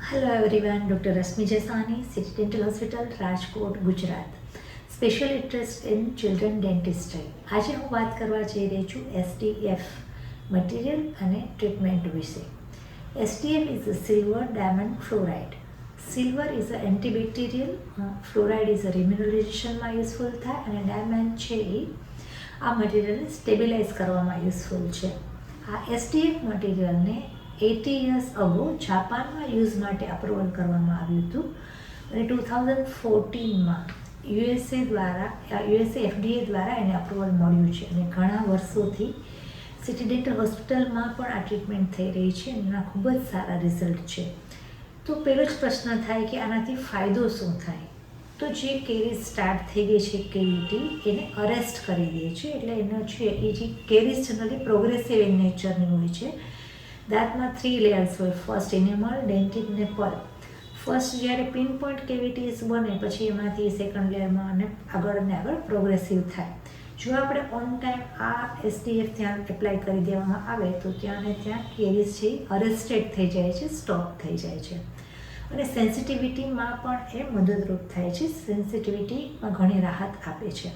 Hello everyone, doctor Rashmi Jesani, city dental hospital, Rajkot, Gujarat. Special interest in children dentistry. આજે હું વાત કરવા જઈ રહી છું STF મટીરિયલ અને ટ્રીટમેન્ટ વિશે. STF is a silver diamond fluoride. Silver is a antibacterial, fluoride is a રિમિનરાઇઝેશનમાં યુઝફુલ થાય, અને ડાયમંડ છે એ આ મટીરિયલને સ્ટેબિલાઇઝ કરવામાં યુઝફુલ છે. આ STF મટીરિયલને 80 years અગો જાપાનમાં યુઝ માટે અપ્રુવલ કરવામાં આવ્યું હતું, અને 2014માં USA FDA દ્વારા એને અપ્રુવલ મળ્યું છે, અને ઘણા વર્ષોથી સિટી ડેન્ટલ હોસ્પિટલમાં પણ આ ટ્રીટમેન્ટ થઈ રહી છે, અને એના ખૂબ જ સારા રિઝલ્ટ છે. તો પહેલો જ પ્રશ્ન થાય કે આનાથી ફાયદો શું થાય? તો જે કેરીઝ સ્ટાર્ટ થઈ ગઈ છે કેવિટી, એને અરેસ્ટ કરી દે છે. એટલે એનો છે એ જે કેરીઝ જનરલી પ્રોગ્રેસિવ ઇન નેચરની હોય છે. દાંતમાં 3 લેયર્સ હોય, ફર્સ્ટ ઇનેમલ, ડેન્ટિન ને પલ્પ. ફર્સ્ટ જ્યારે પિન પોઈન્ટ કેવિટીઝ બને, પછી એમાંથી સેકન્ડ લેયરમાં અને આગળ પ્રોગ્રેસિવ થાય. જો આપણે ઓન ટાઈમ આ STF ત્યાં એપ્લાય કરી દેવામાં આવે તો ત્યાં ને ત્યાં કેરીઝ છે અરેસ્ટેડ થઈ જાય છે, સ્ટોપ થઈ જાય છે, અને સેન્સિટિવિટીમાં પણ એ મદદરૂપ થાય છે. સેન્સિટિવિટીમાં ઘણી રાહત આપે છે.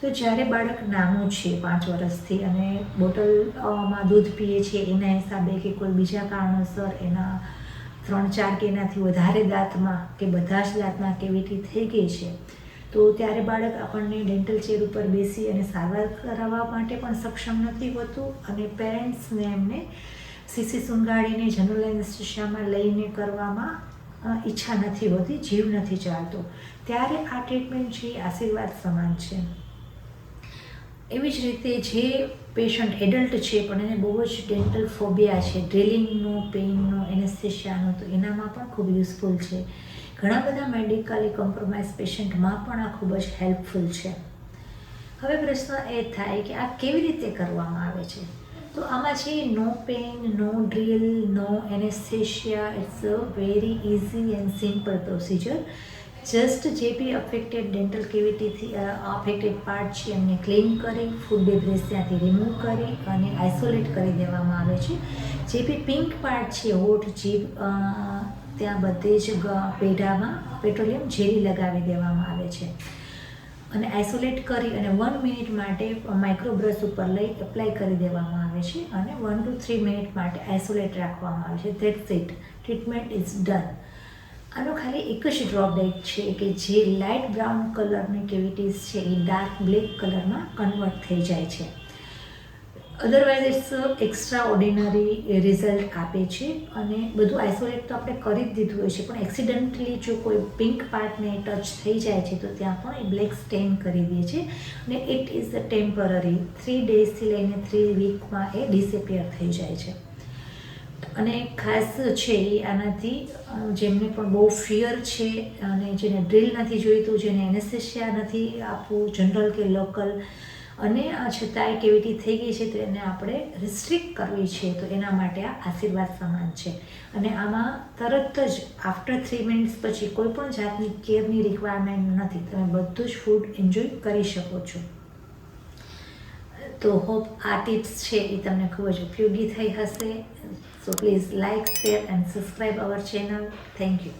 તો જ્યારે બાળક નાનું છે 5 વર્ષથી અને બોટલમાં દૂધ પીએ છે, એના હિસાબે કે કોઈ બીજા કારણોસર એના 3-4 કે એનાથી વધારે દાંતમાં કે બધા જ દાંતમાં કેવિટી થઈ ગઈ છે, તો ત્યારે બાળક આપણને ડેન્ટલ ચેર ઉપર બેસી અને સારવાર કરાવવા માટે પણ સક્ષમ નથી હોતું, અને પેરેન્ટ્સને એમને સીસી સૂંઘાડીને જનરલ એનેસ્થેશિયામાં લઈને કરવામાં ઈચ્છા નથી હોતી, જીવ નથી ચાલતો. ત્યારે આ ટ્રીટમેન્ટ છે આશીર્વાદ સમાન છે. એવી જ રીતે જે પેશન્ટ એડલ્ટ છે પણ એને બહુ જ ડેન્ટલ ફોબિયા છે, ડ્રિલિંગનો, પેઇનનો, એનેસ્થેશિયાનો, તો એનામાં પણ ખૂબ યુઝફુલ છે. ઘણા બધા મેડિકલી કોમ્પ્રોમાઇઝ પેશન્ટમાં પણ આ ખૂબ જ હેલ્પફુલ છે. હવે પ્રશ્ન એ થાય કે આ કેવી રીતે કરવામાં આવે છે? તો આમાં છે no pain, no drill, no anesthesia. It's a very easy and simple procedure. Just જે બી અફેક્ટેડ ડેન્ટલ કેવિટીથી અફેક્ટેડ પાર્ટ છે એમને ક્લીન કરી, ફૂડ ડેબ્રિસ ત્યાંથી રિમૂવ કરી અને આઇસોલેટ કરી દેવામાં આવે છે. જે બી પિંક પાર્ટ છે, હોઠ, જીભ, ત્યાં બધે જ પેઢામાં પેટ્રોલિયમ જેલી લગાવી દેવામાં આવે છે, અને આઇસોલેટ કરી અને 1 મિનિટ માટે માઇક્રોબ્રશ ઉપર લઈ એપ્લાય કરી દેવામાં આવે છે, અને 1 to 3 મિનિટ માટે આઇસોલેટ રાખવામાં આવે છે. That's it. Treatment is done. આનો ખાલી એક જ ડ્રોબેક છે કે જે લાઇટ બ્રાઉન કલરની કેવિટીઝ છે એ ડાર્ક બ્લેક કલરમાં કન્વર્ટ થઈ જાય છે. Otherwise it's extraordinary result આપે છે, અને બધું આઇસોલેટ તો આપણે કરી જ દીધું હોય છે, પણ એક્સિડન્ટલી જો કોઈ પિંક પાર્ટને ટચ થઈ જાય છે તો ત્યાં પણ એ બ્લેક સ્ટેન કરી દે છે, અને ઇટ ઇઝ અ ટેમ્પરરી. 3 ડેઝથી લઈને 3 વીકમાં એ ડિસએપિયર થઈ જાય છે. અને ખાસ છે એ આનાથી જેમને પણ બહુ ફિયર છે અને જેને ડ્રિલ નથી જોઈતું, જેને એનેસ્થેશિયા નથી આપવું જનરલ કે લોકલ, અને છતાંય કેવિટી થઈ ગઈ છે તો એને આપણે રિસ્ટ્રિક્ટ કરવી છે, તો એના માટે આ આશીર્વાદ સમાન છે. અને આમાં તરત જ આફ્ટર 3 મિનિટ્સ પછી કોઈ પણ જાતની કેરની રિક્વાયરમેન્ટ નથી. તમે બધું જ ફૂડ એન્જોય કરી શકો છો. તો હોપ આ ટિપ્સ છે એ તમને ખૂબ જ ઉપયોગી થઈ હશે. So please like, share and subscribe our channel. Thank you.